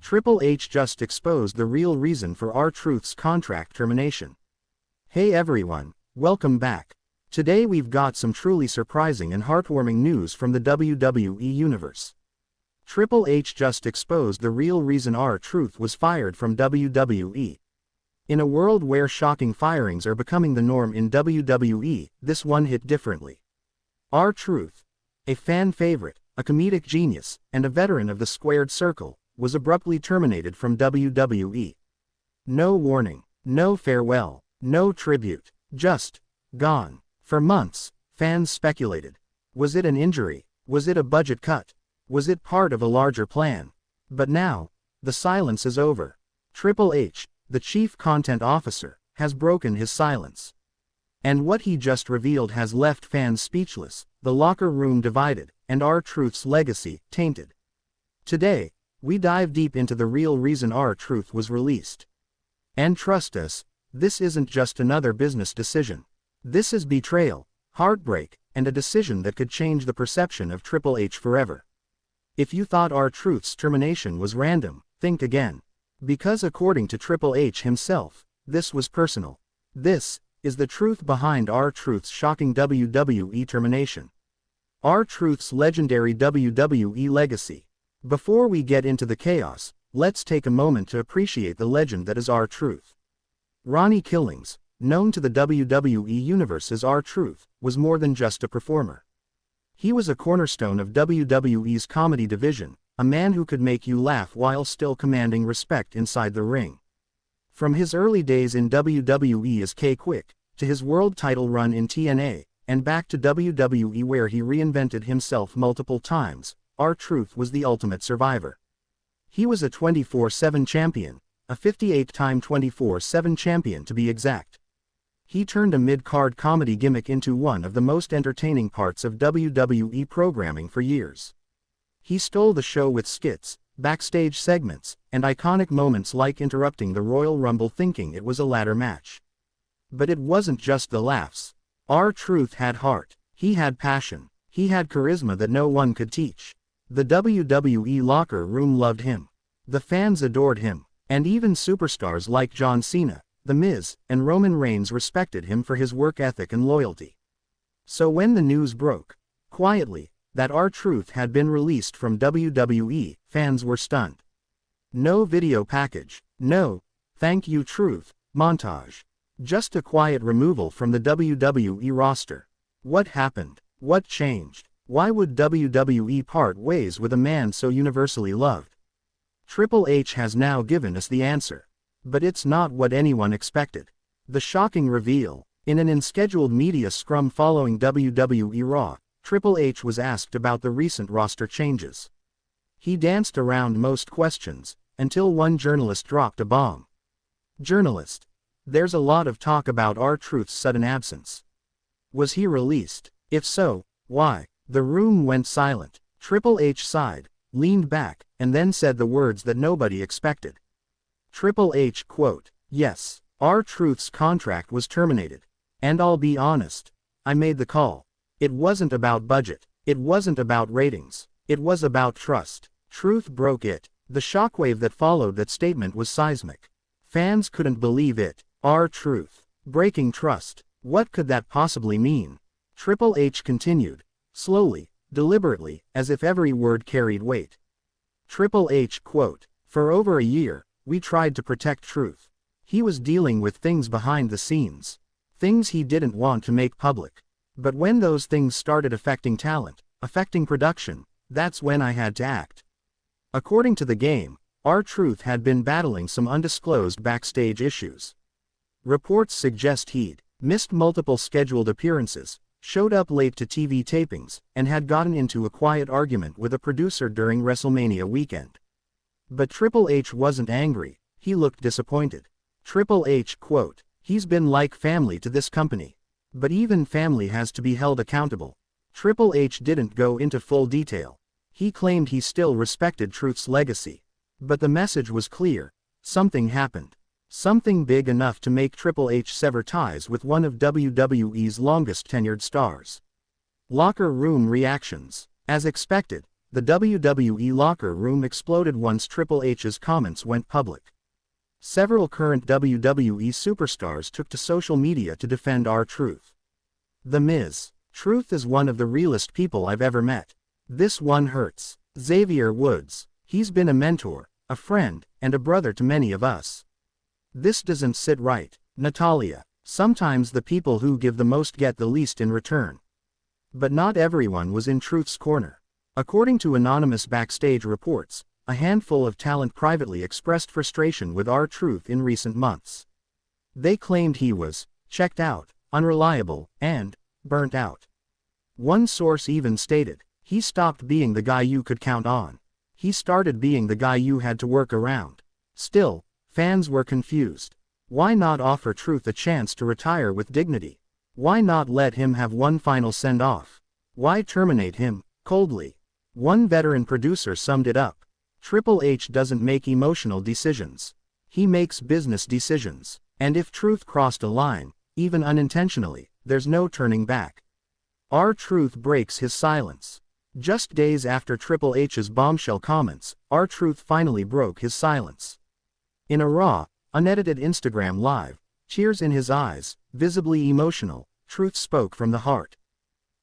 Triple H just exposed the real reason for R-Truth's contract termination. Hey everyone, welcome back. Today we've got some truly surprising and heartwarming news from the WWE universe. Triple H just exposed the real reason R-Truth was fired from WWE. In a world where shocking firings are becoming the norm in WWE, this one hit differently. R-Truth, a fan favorite, a comedic genius, and a veteran of the squared circle, was abruptly terminated from WWE. No warning, no farewell, no tribute, just gone. For months, fans speculated. Was it an injury? Was it a budget cut? Was it part of a larger plan? But now, the silence is over. Triple H, the chief content officer, has broken his silence. And what he just revealed has left fans speechless, the locker room divided, and R-Truth's legacy tainted. Today, we dive deep into the real reason R-Truth was released. And trust us, this isn't just another business decision. This is betrayal, heartbreak, and a decision that could change the perception of Triple H forever. If you thought R-Truth's termination was random, think again. Because according to Triple H himself, this was personal. This is the truth behind R-Truth's shocking WWE termination. R-Truth's legendary WWE legacy. Before we get into the chaos, let's take a moment to appreciate the legend that is R-Truth. Ronnie Killings, known to the WWE universe as R-Truth, was more than just a performer. He was a cornerstone of WWE's comedy division, a man who could make you laugh while still commanding respect inside the ring. From his early days in WWE as K-Quick, to his world title run in TNA, and back to WWE where he reinvented himself multiple times, R-Truth was the ultimate survivor. He was a 24/7 champion, a 58-time 24/7 champion to be exact. He turned a mid-card comedy gimmick into one of the most entertaining parts of WWE programming for years. He stole the show with skits, backstage segments, and iconic moments like interrupting the Royal Rumble thinking it was a ladder match. But it wasn't just the laughs. R-Truth had heart. He had passion. He had charisma that no one could teach. The WWE locker room loved him. The fans adored him. And even superstars like John Cena, The Miz, and Roman Reigns respected him for his work ethic and loyalty. So when the news broke, quietly, that R-Truth had been released from WWE, fans were stunned. No video package, no "thank you Truth" montage. Just a quiet removal from the WWE roster. What happened? What changed? Why would WWE part ways with a man so universally loved? Triple H has now given us the answer. But it's not what anyone expected. The shocking reveal. In an unscheduled media scrum following WWE Raw, Triple H was asked about the recent roster changes. He danced around most questions, until one journalist dropped a bomb. Journalist: there's a lot of talk about R-Truth's sudden absence. Was he released? If so, why? The room went silent. Triple H sighed, leaned back, and then said the words that nobody expected. Triple H quote, "Yes, R-Truth's contract was terminated. And I'll be honest, I made the call. It wasn't about budget. It wasn't about ratings. It was about trust. Truth broke it." The shockwave that followed that statement was seismic. Fans couldn't believe it. R-Truth breaking trust. What could that possibly mean? Triple H continued, slowly, deliberately, as if every word carried weight. Triple H quote, "For over a year, we tried to protect Truth. He was dealing with things behind the scenes. Things he didn't want to make public. But when those things started affecting talent, affecting production, that's when I had to act." According to the game, R-Truth had been battling some undisclosed backstage issues. Reports suggest he'd missed multiple scheduled appearances, showed up late to TV tapings, and had gotten into a quiet argument with a producer during WrestleMania weekend. But Triple H wasn't angry, he looked disappointed. Triple H quote, "He's been like family to this company. But even family has to be held accountable." Triple H didn't go into full detail. He claimed he still respected Truth's legacy. But the message was clear. Something happened. Something big enough to make Triple H sever ties with one of WWE's longest tenured stars. Locker room reactions. As expected, the WWE locker room exploded once Triple H's comments went public. Several current WWE superstars took to social media to defend R-Truth. The Miz: "Truth is one of the realest people I've ever met. This one hurts." Xavier Woods: "He's been a mentor, a friend, and a brother to many of us. This doesn't sit right." Natalia: "Sometimes the people who give the most get the least in return." But not everyone was in Truth's corner. According to anonymous backstage reports, a handful of talent privately expressed frustration with R-Truth in recent months. They claimed he was checked out, unreliable, and burnt out. One source even stated, "He stopped being the guy you could count on. He started being the guy you had to work around." Still, fans were confused. Why not offer Truth a chance to retire with dignity? Why not let him have one final send-off? Why terminate him coldly? One veteran producer summed it up: "Triple H doesn't make emotional decisions. He makes business decisions. And if Truth crossed a line, even unintentionally, there's no turning back." R-Truth breaks his silence. Just days after Triple H's bombshell comments, R-Truth finally broke his silence. In a raw, unedited Instagram Live, tears in his eyes, visibly emotional, Truth spoke from the heart.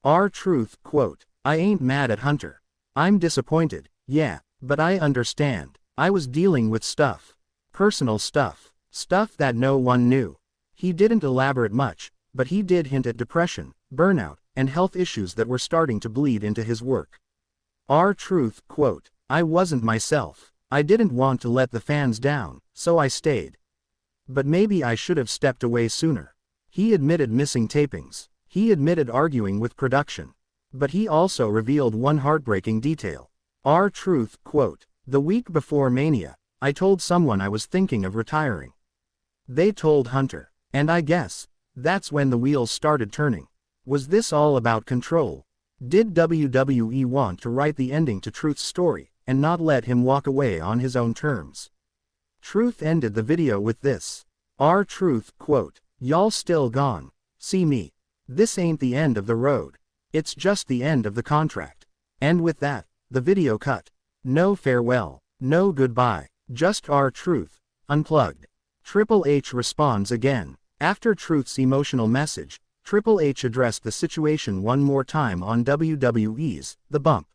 R-Truth, quote, "I ain't mad at Hunter. I'm disappointed, yeah, but I understand. I was dealing with stuff. Personal stuff. Stuff that no one knew." He didn't elaborate much, but he did hint at depression, burnout, and health issues that were starting to bleed into his work. R-Truth, quote, "I wasn't myself. I didn't want to let the fans down, so I stayed. But maybe I should have stepped away sooner." He admitted missing tapings. He admitted arguing with production. But he also revealed one heartbreaking detail. R-Truth, quote, "The week before Mania, I told someone I was thinking of retiring. They told Hunter. And I guess that's when the wheels started turning. Was this all about control? Did WWE want to write the ending to Truth's story, and not let him walk away on his own terms?" Truth ended the video with this. R-Truth, quote, "Y'all still gone. See me. This ain't the end of the road. It's just the end of the contract." And with that, the video cut. No farewell, no goodbye, just R-Truth, unplugged. Triple H responds again. After Truth's emotional message, Triple H addressed the situation one more time on WWE's The Bump.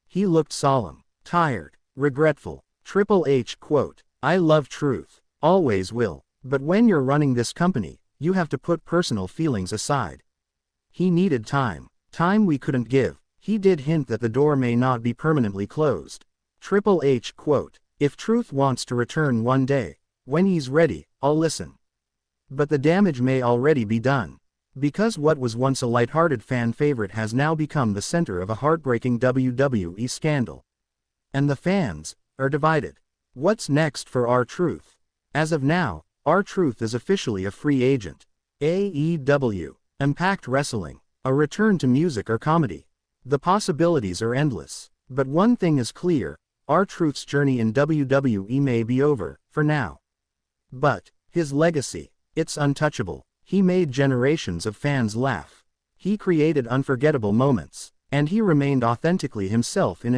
He looked solemn, tired, regretful. Triple H, quote, "I love Truth, always will, but when you're running this company, you have to put personal feelings aside. He needed time we couldn't give." He did hint that the door may not be permanently closed. Triple H, quote, "If Truth wants to return one day, when he's ready, I'll listen. But the damage may already be done. Because what was once a lighthearted fan favorite has now become the center of a heartbreaking WWE scandal. And the fans are divided. What's next for R-Truth? As of now, R-Truth is officially a free agent. AEW, Impact Wrestling, a return to music or comedy. The possibilities are endless. But one thing is clear, R-Truth's journey in WWE may be over, for now. But his legacy, it's untouchable. He made generations of fans laugh. He created unforgettable moments. And he remained authentically himself in